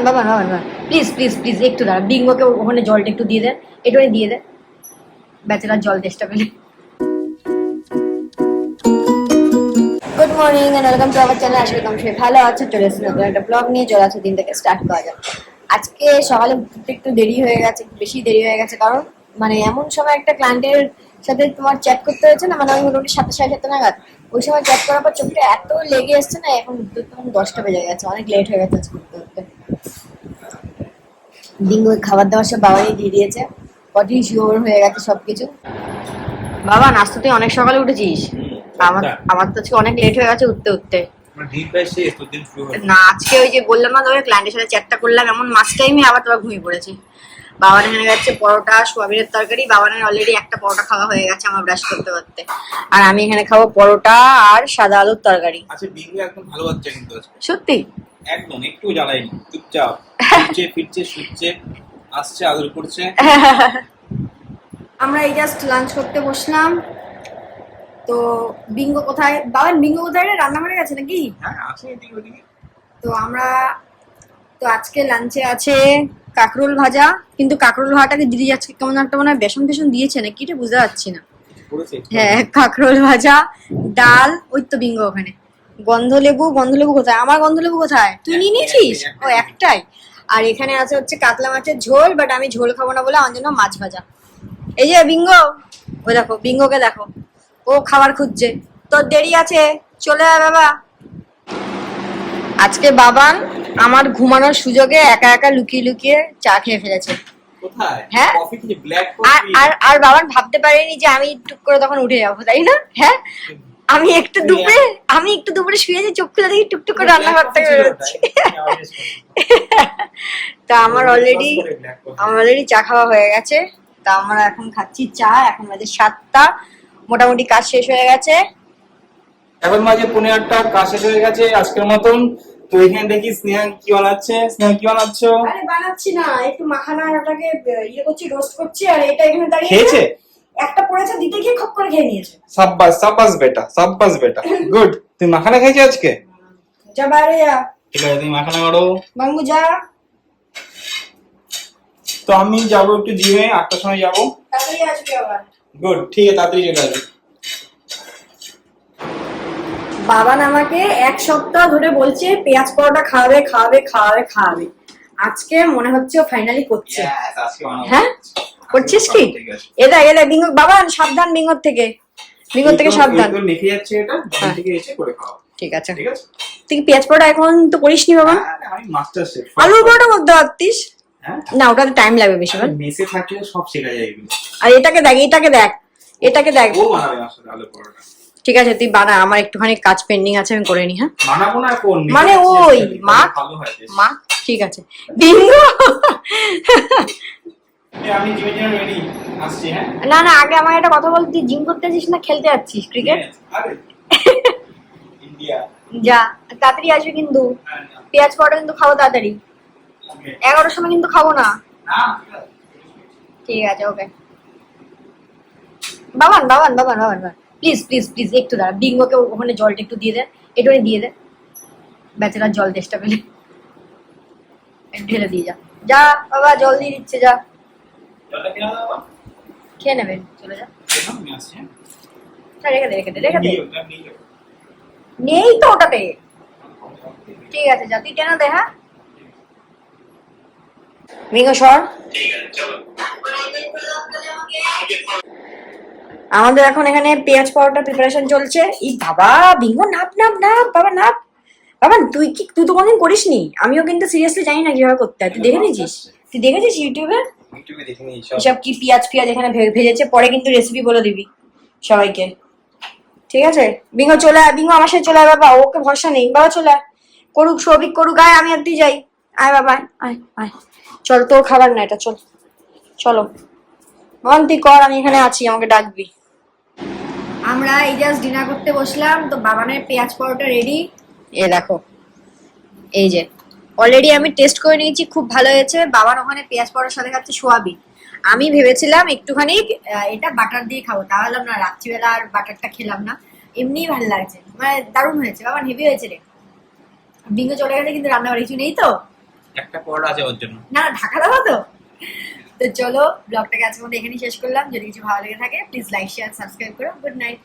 বাবা please please please একটু দাঁড়া, বিঙ্গোকে ওখানে জলটা একটু দিয়ে দে, একটুখানি দিয়ে দে, বেচারার জল তেষ্টা পেলে। Good morning and welcome to our channel. আশা করি তোমরা সবাই ভালো আছো। চলে এসেছি নতুন একটা ব্লগ নিয়ে। চলে আসো, দিন থেকে স্টার্ট করা যাক। আজকে সকালে উঠতে একটু দেরি হয়ে গেছে, বেশি দেরি হয়ে গেছে, কারণ মানে এমন সময় একটা ক্লায়েন্টের সাথে তোমার চ্যাট করতে হয়েছে না, মানে আমি মোটামুটি 7:30 নাগাদ ওই সময় চ্যাট করার পর চোখটা এত লেগে এসছে না, এখন উঠতে তখন 10টা বেজে গেছে, অনেক লেট হয়ে গেছে উঠতে উঠতে। ডিঙ্গু খাবার দাবার সব বাবাই দিয়ে দিয়েছে, পটি শিওর হয়ে গেছে সবকিছু। বাবা নাস্তা তুই অনেক সকালে উঠেছিস, আমার তো আজকে অনেক লেট হয়ে গেছে উঠতে উঠতে। না আজকে ওই যে বললাম না তোকে, ক্লায়েন্টের সাথে চ্যাটটা করলাম এমন মাস টাইমে আবার তোরা ঘুমিয়ে পড়েছে। বাবার এখানে গেছে পরোটা সোয়াবিনের তরকারি, বাবার অলরেডি একটা পরোটা খাওয়া হয়ে গেছে আমার ব্রাশ করতে করতে, আর আমি এখানে খাবো পরোটা আর সাদা আলুর তরকারি। আচ্ছা বিঙ্গু একদম ভালো বাচ্চা কিন্তু সত্যি একদম একটু জ্বালাইনি, চুপচাপ ফিরছে শুচ্ছে আসছে আদর করছে। আমরা এই জাস্ট লাঞ্চ করতে বসলাম। তো বিঙ্গো কোথায়, বাবা বিঙ্গো কোথায় রে, রান্নাঘরে গেছে নাকি? হ্যাঁ আছে এদিকে ওদিকে। তো আমরা তো আজকে লাঞ্চে আছে কাঁকরোল ভাজা, কিন্তু কাঁকরোল ভাজাটাকে দিদি আজকে কেমন একটা মনে হয় বেসন ফেসন দিয়েছে নাকি, এটা বুঝতে পারছি না। হ্যাঁ কাঁকরোল ভাজা, ডাল, ওই তো বিঙ্গো ওখানে। গন্ধলেবু কোথায়? আমার গন্ধলেবু কোথায়? তুই নিয়ে নিয়েছিস? ও একটাই। আর এখানে আছে হচ্ছে কাতলা মাছের ঝোল, বাট আমি ঝোল খাবো না বলে আমার জন্য মাছ ভাজা। এই যে বিঙ্গো, ওই দেখো বিঙ্গোকে দেখো, ও খাবার খুঁজছে। তোর দেরি আছে, চলে আয় বাবা। আজকে বাবান আমার ঘুমানোর সুযোগে একা একা লুকিয়ে লুকিয়ে চা খেয়ে ফেলেছে। হ্যাঁ আর বাবান ভাবতে পারেনি যে আমি টুক করে তখন উঠে যাবো, তাই না? হ্যাঁ আমি একটু দুপুরে শুয়েছি, চোখ খুলে দেখি টুকটুক করে রান্না করতে বেরোচ্ছি। তা আমার অলরেডি চা খাওয়া হয়ে গেছে। তা আমরা এখন খাচ্ছি চা, এখন বাজে 7টা, মোটামুটি কাজ শেষ হয়ে গেছে। এখন মাঝে 8:30 কাজ শেষ হয়ে গেছে আজকের মতন। তো এখানে দেখি স্নেহা কি বানাচ্ছে। স্নেহা কি বানাচ্ছ? আরে বানাচ্ছি না, একটু মাখানাটাকে ইয়ে করছি, রোস্ট করছি। আর এটা এখানে দাঁড়িয়ে খেয়েছে, একটা পড়েছে, দিতে গিয়ে খপ করে খেয়ে নিয়েছে। সাব্বাস বেটা গুড। তুই মাখানা খাইছিস আজকে? যা বাইরে যা। ঠিক আছে তুমি মাখানা করো। বাঙ্গু যা। তো আমি যাবো একটু জিমে, 8টার সময় যাবো। তাড়াতাড়ি আসবি আবার। গুড, ঠিক আছে তাড়াতাড়ি চলে আসবি। বাবান আমাকে 1 সপ্তাহ ধরে বলছে পেঁয়াজ পরোটা খাওয়াবে। আজকে মনে হচ্ছে ও ফাইনালি করছে। হ্যাঁ করছিস কি? এটা বিঙ্গো, বাবান সাবধান, বিঙ্গোর থেকে সাবধান। লিখে যাচ্ছে এটা, বাড়ি থেকে এসে করে খাও। ঠিক আছে। তুই পেঁয়াজ পরোটা এখন তো করিসনি বাবা? আমি মাস্টার শেফ। আলুর পরোটা করতে পারতিস। না ওটাতে টাইম লাগবে বেশি। মেসে থাকলে সব শেখা যায় এগুলো। আর এটাকে দেখ ও বানাবে আসলে আলু পরোটা। ঠিক আছে তুই বানা, আমার একটুখানি কাজ পেন্ডিং আছে, আমি করে নি। হ্যাঁ বানাবো না কোন মানে ওই মা ঠিক আছে বিঙ্গো। আমি জিমে জন্য রেডি, আসছি। হ্যাঁ না আগে আমাকে একটা কথা বল, তুই জিম করতে যাচ্ছিস না খেলতে যাচ্ছিস ক্রিকেট? আরে ইন্ডিয়া যা তাড়াতাড়ি আসবি কিন্তু। পেঁয়াজ পরোটা কিন্তু খাবো তাড়াতাড়ি, 11টার সময় কিন্তু খাবো না। ঠিক আছে ওকে। বাবান প্লিজ একটু দাঁড়া, বিঙ্গোকে ওখানে জলটা একটু দিয়ে দে, একটুখানি দিয়ে দে, বেচারার জল তেষ্টা পেলে। ঢেলে দিয়ে যা বাবা, জল দিয়ে দিচ্ছে, যা খেয়ে নেবেন, চলে যা। রেখে দে নেই তো ওটাতে। ঠিক আছে যা, তুই টেনে দে। হ্যাঁ বিঙ্গো সর। আমাদের এখন এখানে পেঁয়াজ পরোটা প্রিপারেশন চলছে। ই বাবা বিঙ্গো নাপ বাবা নাপ। বাবা তুই তো কোনদিন করিসনি, আমিও কিন্তু সিরিয়াসলি জানি না কিভাবে করতে হয়। তুই দেখেছিস ইউটিউবে এসব কি পেঁয়াজ এখানে ভেজেছে, পরে কিন্তু রেসিপি বলে দিবি সবাইকে, ঠিক আছে? বিঙ্গো চলে আয়, বিঙ্গো আমার সাথে চলে আয় বাবা, ওকে ভরসা নেই। বাবা চলে আয়, করুক সৌভিক করুক, আয় আমি আর তুই যাই। আয় বাবা আয় চল, তোর খাবার না এটা, চলো তুই কর, আমি এখানে আছি, আমাকে ডাকবি। আমরা এই জাস্ট ডিনার করতে বসলাম। তো বাবানের পেঁয়াজ পরোটা রেডি, এ দেখো এই যে অলরেডি আমি টেস্ট করে নিয়েছি, খুব ভালো হয়েছে। বাবান ওখানে পেঁয়াজ পরোটার সাথে খাচ্ছে সোয়াবিন। আমি ভেবেছিলাম একটুখানি এটা বাটার দিয়ে খাবো, তাহলে না রাত্রিবেলা আর বাটারটা খেলাম না, এমনিই ভালো লাগছে, মানে দারুণ হয়েছে। বাবান হেভি হয়েছে রে। বিঙ্গো চলে গেছে কিন্তু রান্নাঘরে কিছু নেই তো, একটা পরোটা আছে ওর জন্য। না ঢাকা দেবো তো। তো চলো ব্লগটাকে আজকের মধ্যে এখানেই শেষ করলাম। যদি কিছু ভালো লেগে থাকে প্লিজ লাইক শেয়ার সাবস্ক্রাইব করো। Good night.